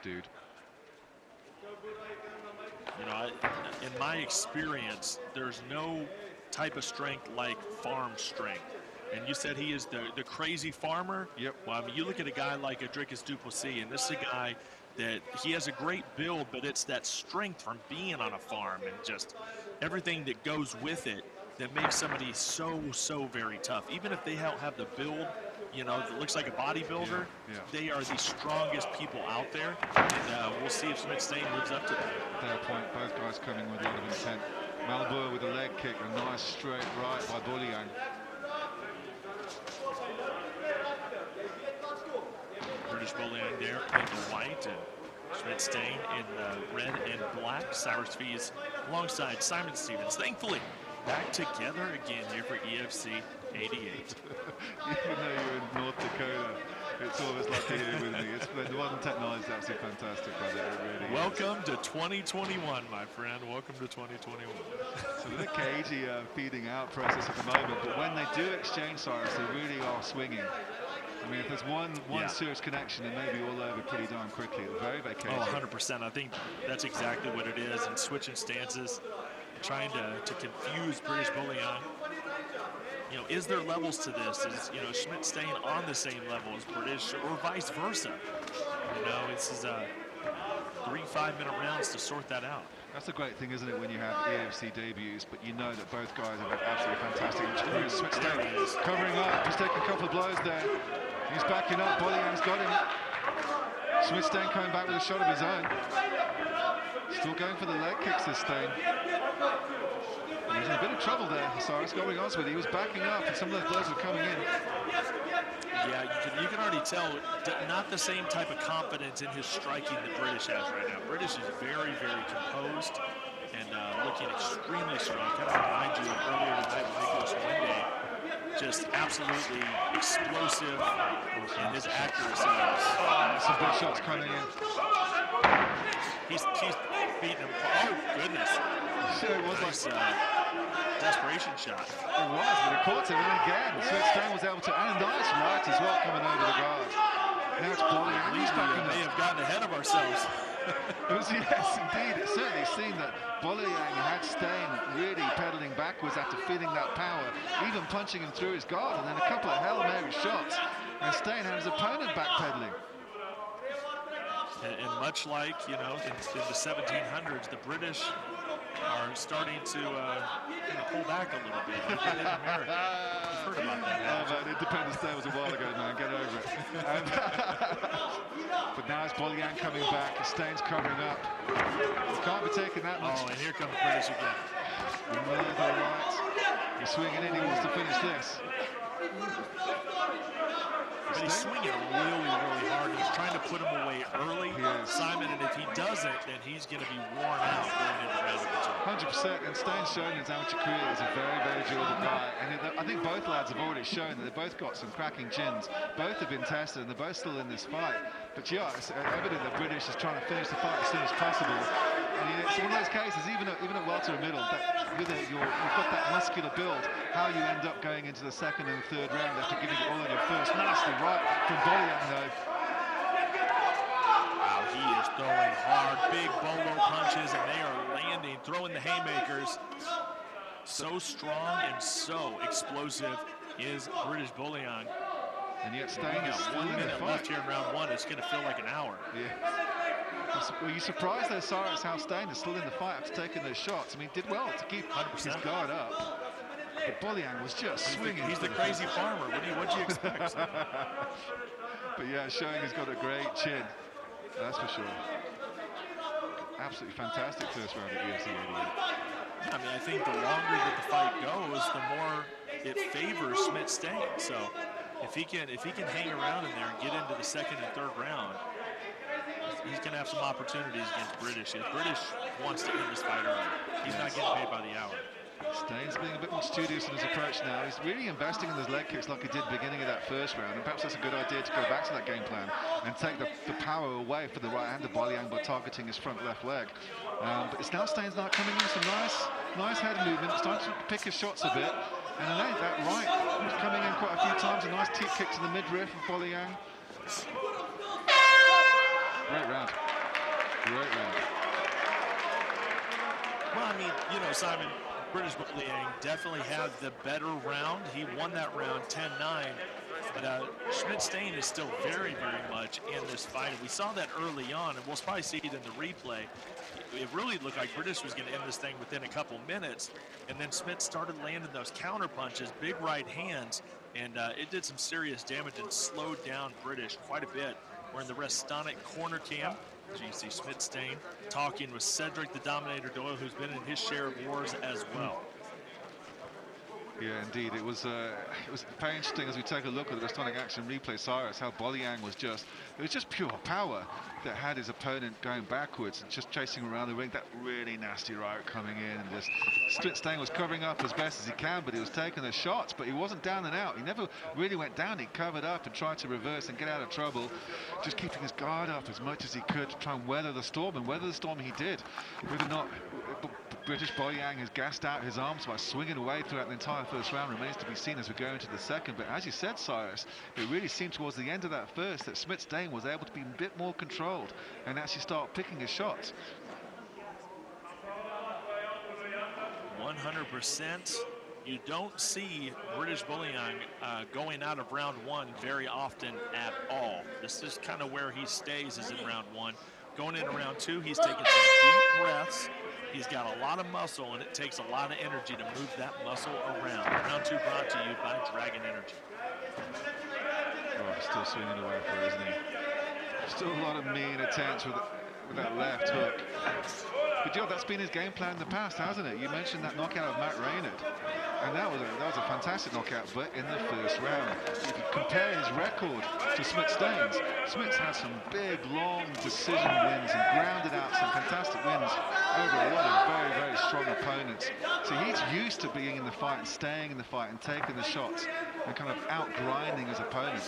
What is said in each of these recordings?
dude. You know, in my experience, there's no type of strength like farm strength. And you said he is the crazy farmer? Yep. Well, I mean, you look at a guy like Adricus Duplessis, and this is a guy that he has a great build, but it's that strength from being on a farm and just everything that goes with it that makes somebody so very tough. Even if they don't have the build, you know, that looks like a bodybuilder, they are the strongest people out there. And we'll see if Steyn lives up to that. Fair point. Both guys coming with a lot of intent. Malboa with a leg kick, a nice straight right by Boloyoang. British Boloyoang there in the white, and Steyn in the red and black. Cyrus Fees alongside Simon Stevens. Thankfully, back together again here for EFC 88. Even though you're in North Dakota, it's always lucky here with me. It's the modern technology is absolutely fantastic, brother. It really Welcome to 2021, my friend. Welcome to 2021. It's a bit cagey feeding out process at the moment, but when they do exchange, Cyrus, they really are swinging. I mean, if there's one serious connection, it may be all over pretty darn quickly. Very cagey. Oh, 100%. I think that's exactly what it is. And switching stances, trying to confuse British Boloyoang. You know, is there levels to this? Is, you know, Smit staying on the same level as British or vice versa? You know, this is 3 5-minute rounds to sort that out. That's the great thing, isn't it, when you have EFC debuts, but you know that both guys have been absolutely fantastic. Smit Steyn covering up, just taking a couple of blows there. He's backing up, Boloyoang's got him. Smit Steyn coming back with a shot of his own. Still going for the leg kicks this Steyn. He's in a bit of trouble there, Cyrus, going on with it. He was backing up and some of those blows were coming in. Yeah, you can already tell, not the same type of confidence in his striking that British has right now. British is very composed and looking extremely strong. Kind of remind you of earlier tonight with Nicholas Wende. Just absolutely explosive in his accuracy. Some big shots coming in. He's beating him. Oh, goodness. Sure, it was nice, desperation shot. It was, but it caught him, and again, Smit Steyn was able to, and a nice right as well coming over the guard. Now it's Boloyoang. He's back in. May have gotten ahead of ourselves. Yes, indeed. It certainly seemed that Boloyoang had Steyn really pedaling backwards after feeling that power, even punching him through his guard, and then a couple of Hail Mary shots, and Steyn had his opponent backpedaling. And much like, you know, in the 1700s, the British are starting to kind of pull back a little bit. Like in America. You've heard about that. Oh, man, Independence Day was a while ago, man. Get over it. But now it's Boloyoang coming back. Steyn's covering up. He can't be taking that much. Oh, and here comes British again. Another right. He's swinging in. He wants to finish this. But he's swinging really hard. He's trying to put him away early, Simon, and if he doesn't, then he's going to be worn out going into round number 2. 100%, and Steyn's shown in his amateur career is a very durable guy, and I think both lads have already shown that they've both got some cracking chins. Both have been tested, and they're both still in this fight. But yeah, it's evident that British is trying to finish the fight as soon as possible. And it's one of those cases, even at welter middle, that you've got that muscular build, how you end up going into the second and third round after giving it all in your first. Nasty right from Boloyoang, though. Wow, he is throwing hard, big bolo punches, and they are landing, throwing the haymakers. So strong and so explosive is British Boloyoang. And yet Steyn is still 1 in the minute fight. left here in round 1. It's going to feel like an hour. Yeah. Were you surprised though, Cyrus, how Steyn is still in the fight after taking those shots? I mean, he did well to keep 100%. his guard up. But Boloyoang was just swinging. He's the crazy farmer. What'd you expect? But yeah, showing he's got a great chin. That's for sure. Absolutely fantastic first round at EFC 88. I mean, I think the longer that the fight goes, the more it favors Smit Steyn. So if he can hang around in there and get into the second and third round, he's going to have some opportunities against British. If British wants to end this fight early, he's not getting paid by the hour. Steyn's being a bit more studious in his approach now. He's really investing in those leg kicks like he did at the beginning of that first round, and perhaps that's a good idea to go back to that game plan and take the power away for the right-hander Boloyoang by targeting his front left leg. But it's now Steyn's now coming in some nice head movement, starting to pick his shots a bit, and that right is coming in quite a few times. A nice teep kick to the midriff of Boloyoang. Great round. Great round. Well, I mean, you know, Simon, British Boloyoang definitely had the better round. He won that round 10-9. But Steyn is still very, very much in this fight. And we saw that early on, and we'll probably see it in the replay. It really looked like British was going to end this thing within a couple minutes. And then Smit started landing those counter punches, big right hands, and it did some serious damage and slowed down British quite a bit. We're in the Restonic corner cam. As you see Steyn talking with Cedric the Dominator Doyle, who's been in his share of wars as well. Yeah, indeed. It was very interesting as we take a look at the Restonic action replay, Cyrus, how Boloyoang was just pure power that had his opponent going backwards and just chasing around the ring. That really nasty right coming in, and just Steyn was covering up as best as he can, but he was taking the shots, but he wasn't down and out. He never really went down. He covered up and tried to reverse and get out of trouble, just keeping his guard up as much as he could to try and weather the storm, and weather the storm he did. Whether or not British Boloyoang has gassed out his arms by swinging away throughout the entire first round remains to be seen as we go into the second. But as you said, Cyrus, it really seemed towards the end of that first that Steyn was able to be a bit more controlled and actually start picking his shots. 100%. You don't see British Boloyoang going out of round one very often at all. This is kind of where he stays, is in round one. Going into round two, he's taking some deep breaths. He's got a lot of muscle, and it takes a lot of energy to move that muscle around. Round two brought to you by Dragon Energy. Oh, he's still swinging away for it, isn't he? Still a lot of mean attempts with that left hook. But Joe, that's been his game plan in the past, hasn't it? You mentioned that knockout of Matt Reynard, and that was a fantastic knockout, but in the first round. If you compare his record to Steyn's, Smit's had some big, long decision wins and grounded out some fantastic wins over a lot of very, very strong opponents. So he's used to being in the fight and staying in the fight and taking the shots and kind of out-grinding his opponent.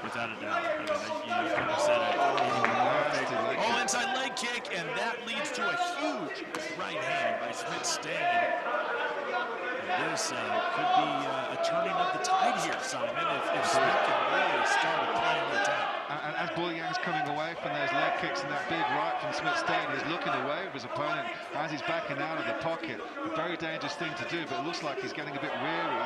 Without a doubt. I mean, you could have said it. Oh, inside leg kick, and that leads to a huge right hand by Steyn. And this could be a turning of the tide here, Simon, if Smit can really start applying the attack. And as Boloyoang's coming away from those leg kicks and that big right from Steyn, he's looking away with his opponent as he's backing out of the pocket. A very dangerous thing to do, but it looks like he's getting a bit weary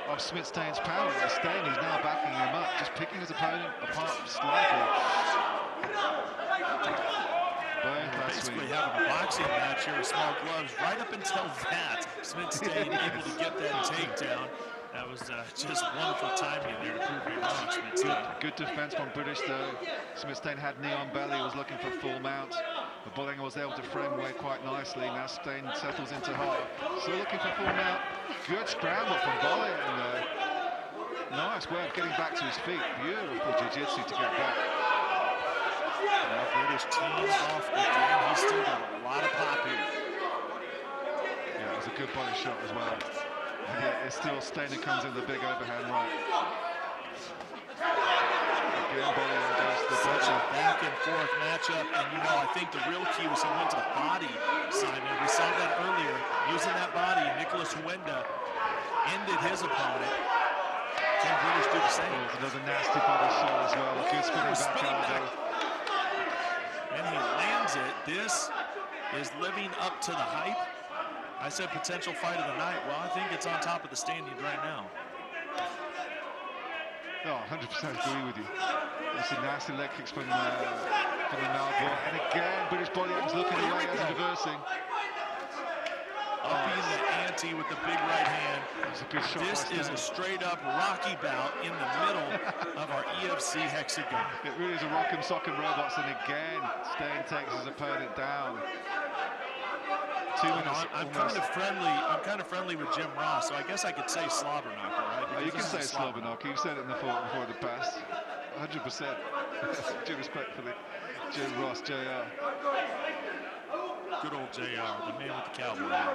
of Steyn's power. Steyn is now backing him up, just picking his opponent apart slightly. Basically having a boxing match here with small gloves right up until that. Steyn able to get that takedown. That was just wonderful timing there to prove me wrong, Steyn. Good defense from British though. Steyn had knee on belly, was looking for full mount. But Boloyoang was able to frame away quite nicely. Now Steyn settles into half. Still looking for full mount. Good scramble from Boloyoang though. Nice way of getting back to his feet. Beautiful jiu-jitsu to get back. Now British teams off again. He's still got a lot of pop here. Yeah, it was a good body shot as well. And yet it's still Steyn who comes in the big overhand right. Again, Boloyoang goes to the Such a back and forth matchup, and you know, I think the real key was he went to the body, Simon. We saw that earlier. Using that body, Nicholas Huenda ended his opponent. Can British do the same? Oh, another nasty body shot as well. A good spinning back. And he lands it. This is living up to the hype. I said potential fight of the night. Well, I think it's on top of the standings right now. Oh, 100% agree with you. It's a nasty leg kicks from the Malbourne. And again, British Boloyoang's looking away as reversing. Upping the ante with the big right hand. That's a good shot. This is a straight up Rocky bout in the middle of our EFC hexagon. It really is a rock'em sock'em robots, and again, Steyn takes his opponent down. 2 minutes. I'm kind of friendly with Jim Ross, so I guess I could say slobber knocker, right? Oh, you can say slobber knocker. You've said it in the before the past. 100%. Due respect for the Jim Ross, JR. Good old JR, the man with the cowboy hat.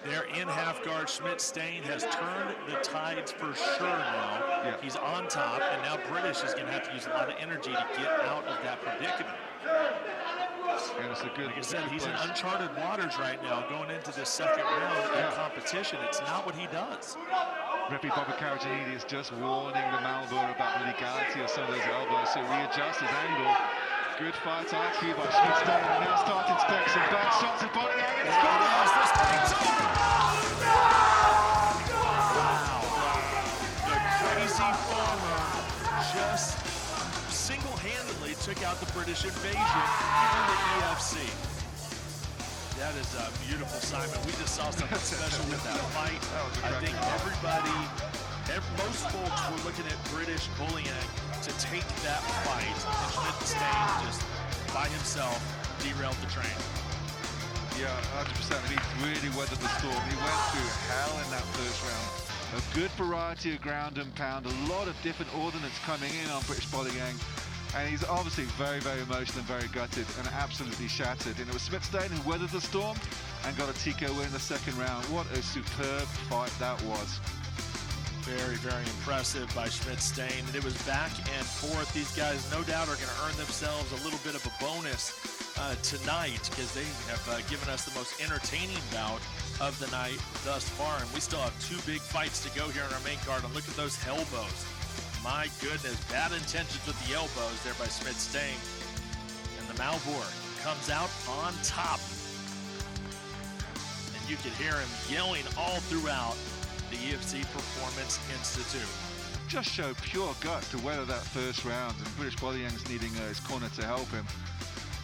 They're in half guard. Steyn has turned the tides for sure now. Yeah. He's on top, and now British is going to have to use a lot of energy to get out of that predicament. And it's a good, like I said, he's in uncharted waters right now going into this second round of competition. It's not what he does. Referee Bobby Karajanidi is just warning the Malbourne about the legality of some of those elbows, so readjust his angle. Good fight IQ by Smit Steyn, and now starting to take some bad shots at Boloyoang. It's got Yes, this fight's over. Wow. The crazy farmer just single-handedly took out the British invasion here in the EFC. That is beautiful, Simon. We just saw something special with that fight. I think most folks were looking at British Boloyoang to take that fight, and Steyn just by himself derailed the train. Yeah, 100%. He really weathered the storm. He went through hell in that first round. A good variety of ground and pound, a lot of different ordnance coming in on British Boloyoang. And he's obviously very, very emotional and very gutted and absolutely shattered. And it was Smit Steyn who weathered the storm and got a TKO win in the second round. What a superb fight that was. Very, very impressive by Smit Steyn. And it was back and forth. These guys, no doubt, are going to earn themselves a little bit of a bonus tonight, because they have given us the most entertaining bout of the night thus far. And we still have 2 big fights to go here on our main card. And look at those elbows. My goodness, bad intentions with the elbows there by Smit Steyn. And the Malbor comes out on top. And you can hear him yelling all throughout the EFC Performance Institute. Just showed pure guts to weather that first round, and British Boloyoang's needing his corner to help him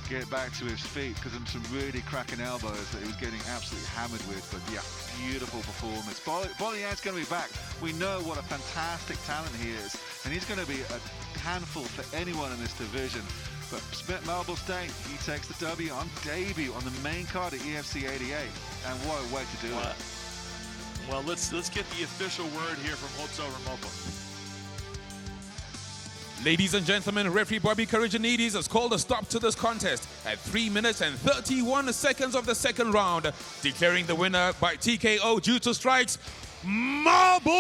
get back to his feet, because of some really cracking elbows that he was getting absolutely hammered with. But yeah, beautiful performance. Boloyoang's going to be back. We know what a fantastic talent he is, and he's going to be a handful for anyone in this division. But Smit Steyn, he takes the W on debut on the main card at EFC 88, and what a way to do it. Well, let's get the official word here from Hotso Remopo. Ladies and gentlemen, referee Bobby Karajanides has called a stop to this contest at 3 minutes and 31 seconds of the second round, declaring the winner by TKO due to strikes, Marble